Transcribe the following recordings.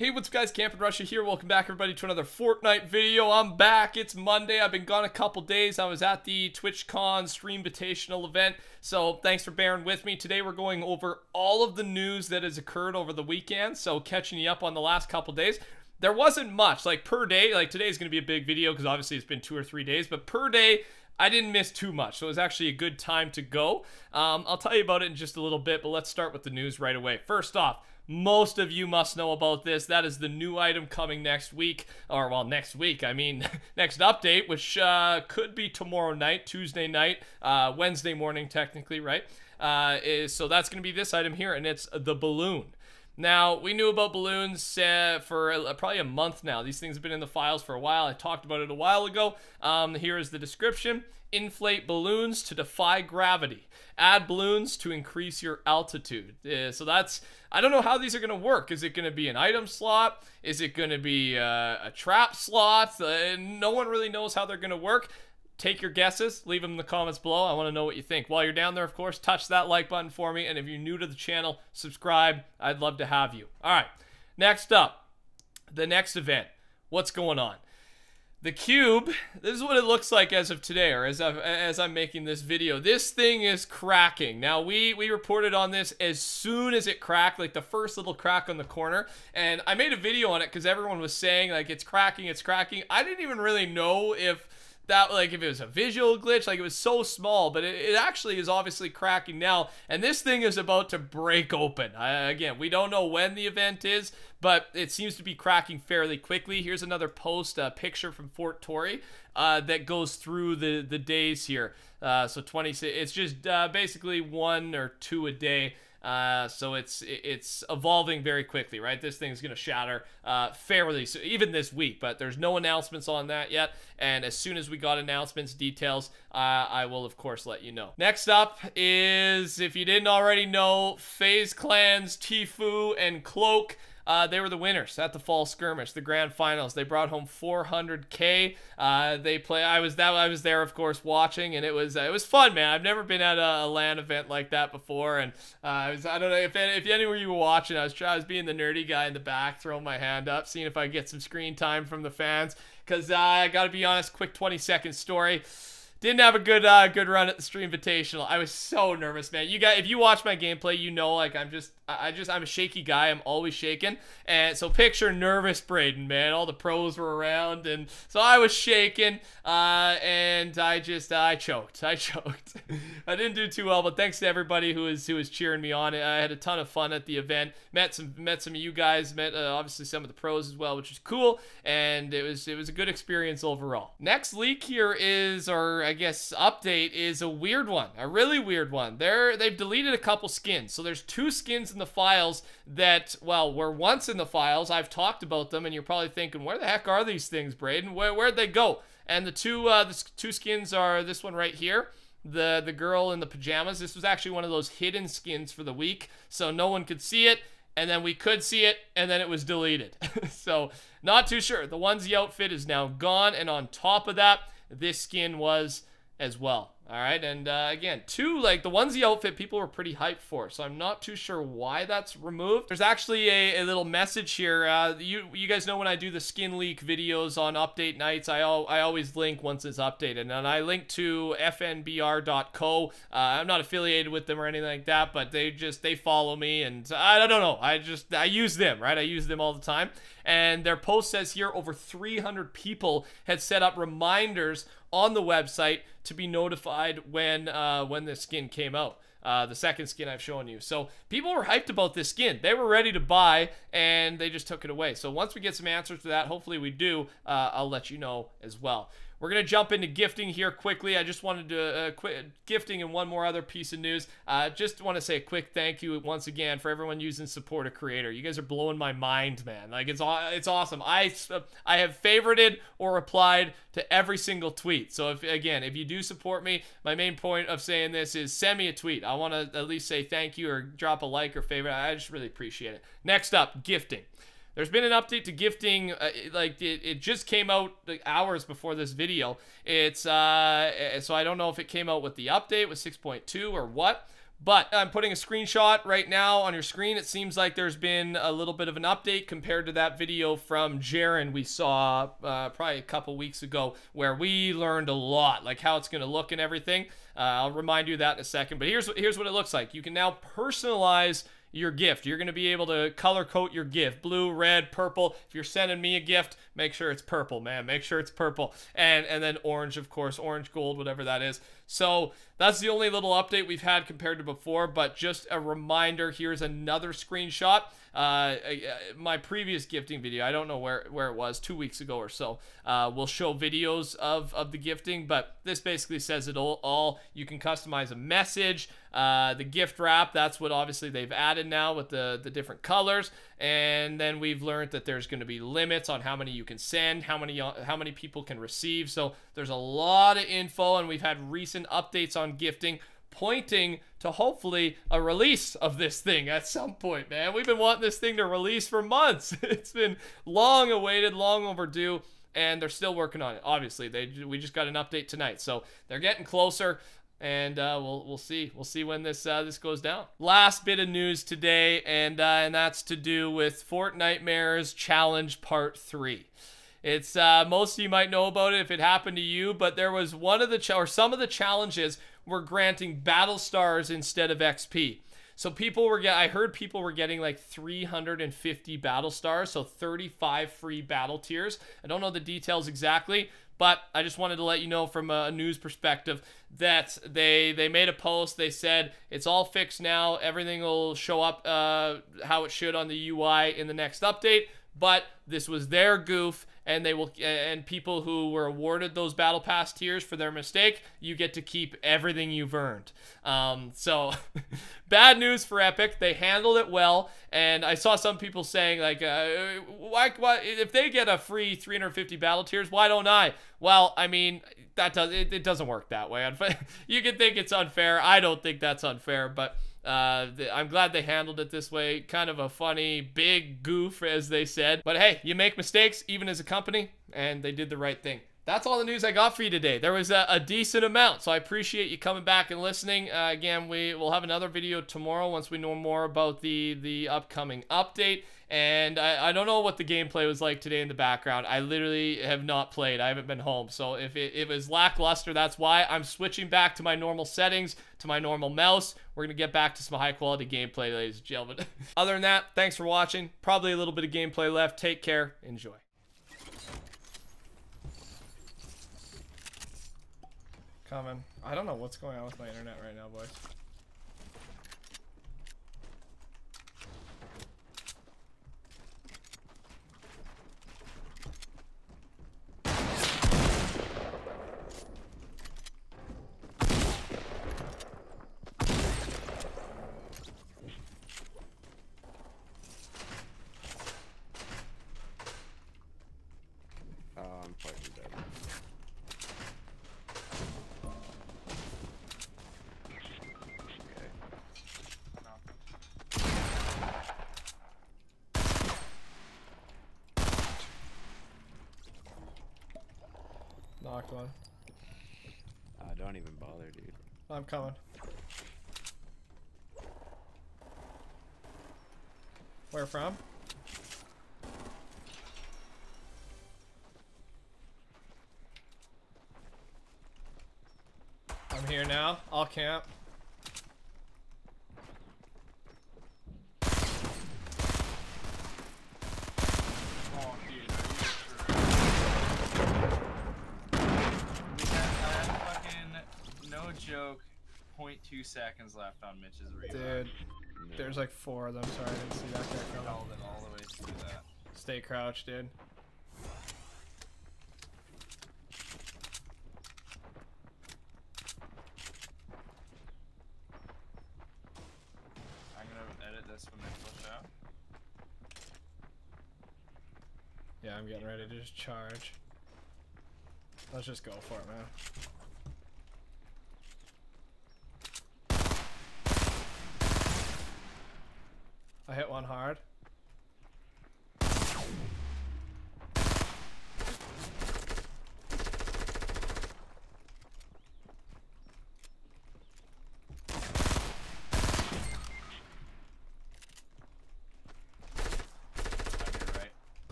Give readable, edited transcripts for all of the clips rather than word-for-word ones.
Hey, what's up guys, TheCampingRusher here. Welcome back everybody to another Fortnite video. I'm back. It's Monday. I've been gone a couple days. I was at the TwitchCon Stream Invitational event, so thanks for bearing with me. Today we're going over all of the news that has occurred over the weekend, so catching you up on the last couple days. There wasn't much, like per day, like today's going to be a big video because obviously it's been 2 or 3 days, but per day, I didn't miss too much, so it was actually a good time to go. I'll tell you about it in just a little bit, but let's start with the news right away. First off, most of you must know about this. That is the new item coming next week, or well, next week, I mean, next update, which could be tomorrow night, Tuesday night, Wednesday morning technically, right? So that's going to be this item here, and it's the balloon. Now, we knew about balloons for probably a month now. These things have been in the files for a while. I talked about it a while ago. Here is the description. Inflate balloons to defy gravity. Add balloons to increase your altitude. So that's, I don't know how these are going to work. Is it going to be an item slot? Is it going to be a trap slot? No one really knows how they're going to work. Take your guesses, leave them in the comments below. I want to know what you think. While you're down there, of course, touch that like button for me. And if you're new to the channel, subscribe. I'd love to have you. All right, next up, the next event. What's going on? The cube, this is what it looks like as of today, or as I'm making this video. This thing is cracking. Now, we reported on this as soon as it cracked, like the first little crack on the corner. And I made a video on it because everyone was saying, like, it's cracking, it's cracking. I didn't even really know if that, like, if it was a visual glitch. Like, it was so small, but it actually is obviously cracking now, and this thing is about to break open. Again, we don't know when the event is, but it seems to be cracking fairly quickly. Here's another post, a picture from Fort Tory that goes through the days here. So 26, it's just basically 1 or 2 a day. So it's evolving very quickly, right? This thing's gonna shatter fairly so even this week, but there's no announcements on that yet, and as soon as we got announcements, details, I will of course let you know. Next up is, if you didn't already know, FaZe Clan's Tfue and Cloak. They were the winners at the fall skirmish, the grand finals. They brought home 400K. I was there, of course, watching, and it was fun, man. I've never been at a LAN event like that before, and I don't know if any of you were watching. I was being the nerdy guy in the back, throwing my hand up, seeing if I get some screen time from the fans. Because I gotta be honest, quick 20-second story. Didn't have a good run at the Stream Invitational. I was so nervous, man. You guys, if you watch my gameplay, you know, like, I'm a shaky guy. I'm always shaking. And so picture nervous Braden, man. All the pros were around, and so I was shaking, and I choked. I didn't do too well, but thanks to everybody who was cheering me on. I had a ton of fun at the event. Met some of you guys. Met obviously some of the pros as well, which was cool, and it was a good experience overall. Next leak here is, or I guess update, is a weird one, a really weird one. They've deleted a couple skins. So there's 2 skins in the files that, well, were once in the files. I've talked about them, and you're probably thinking, where the heck are these things, Braden? Where'd they go? And the two skins are this one right here, the girl in the pajamas. This was actually one of those hidden skins for the week, so no one could see it, and then we could see it, and then it was deleted. So not too sure. The onesie outfit is now gone, and on top of that, this skin was as well. All right, and again, like the onesie outfit, people were pretty hyped for, so I'm not too sure why that's removed. There's actually a little message here. You guys know when I do the skin leak videos on update nights, I always link once it's updated, and I link to fnbr.co. I'm not affiliated with them or anything like that, but they follow me, and I don't know. I use them, right? I use them all the time, and their post says here over 300 people had set up reminders on the website to be notified when the skin came out. The second skin I've shown you. So people were hyped about this skin. They were ready to buy, and they just took it away. So once we get some answers to that, hopefully we do, I'll let you know as well. We're going to jump into gifting here quickly. I just wanted to quit gifting and one more other piece of news. Just want to say a quick thank you once again for everyone using Support a Creator. You guys are blowing my mind, man. Like, it's awesome. I have favorited or replied to every single tweet. So if you do support me, my main point of saying this is send me a tweet. I want to at least say thank you or drop a like or favorite. I just really appreciate it. Next up, gifting. There's been an update to gifting, it just came out like hours before this video. It's so I don't know if it came out with the update with 6.2 or what, But I'm putting a screenshot right now on your screen. It seems like there's been a little bit of an update compared to that video from Jaren we saw probably a couple weeks ago, where we learned a lot, like how it's going to look and everything. I'll remind you of that in a second. But here's what it looks like. You can now personalize your gift. You're going to be able to color code your gift. Blue, red, purple. If you're sending me a gift, make sure it's purple, man. Make sure it's purple. And then orange, of course. Orange, gold, whatever that is. So that's the only little update we've had compared to before. But just a reminder, here's another screenshot. My previous gifting video, I don't know where it was, 2 weeks ago or so, will show videos of the gifting, but this basically says it all. You can customize a message, the gift wrap, that's what obviously they've added now with the different colors, and then we've learned that there's going to be limits on how many you can send, how many people can receive. So there's a lot of info, and we've had recent updates on gifting pointing to hopefully a release of this thing at some point, man. We've been wanting this thing to release for months. It's been long awaited, long overdue, and they're still working on it. Obviously, we just got an update tonight, so they're getting closer, and we'll see when this goes down. Last bit of news today, and that's to do with Fortnitemares Challenge Part 3. It's most of you might know about it if it happened to you, but there was some of the challenges were granting battle stars instead of XP. So I heard people were getting like 350 battle stars, so 35 free battle tiers. I don't know the details exactly, but I just wanted to let you know from a news perspective that they made a post. They said it's all fixed now. Everything will show up how it should on the UI in the next update. But this was their goof, and and people who were awarded those battle pass tiers for their mistake, you get to keep everything you've earned. So bad news for Epic. They handled it well, and I saw some people saying like, why if they get a free 350 battle tiers, why don't I? Well, I mean, it doesn't work that way. You can think it's unfair. I don't think that's unfair, but I'm glad they handled it this way. Kind of a funny big goof, as they said, but hey, you make mistakes even as a company, and they did the right thing. That's all the news I got for you today. There was a decent amount, so I appreciate you coming back and listening. Again, we'll have another video tomorrow once we know more about the upcoming update. And I don't know what the gameplay was like today in the background. I literally have not played. I haven't been home. So if it was lackluster, that's why. I'm switching back to my normal settings, to my normal mouse. We're going to get back to some high quality gameplay, ladies and gentlemen. Other than that, thanks for watching. Probably a little bit of gameplay left. Take care. Enjoy. Coming. I don't know what's going on with my internet right now, boys. I'm fucking dead. Knocked one. Don't even bother, dude. I'm coming. Where from? I'm here now. I'll camp. Oh, dude, we had fucking, no joke, 0.2 seconds left on Mitch's reload. Dude, there's like 4 of them. Sorry, I didn't see that guy coming. Held it all the way through that. Stay crouched, dude. I'm gonna edit this when they push out. Yeah, I'm getting ready to just charge. Let's just go for it, man. I hit one hard.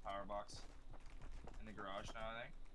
power box in the garage now, I think.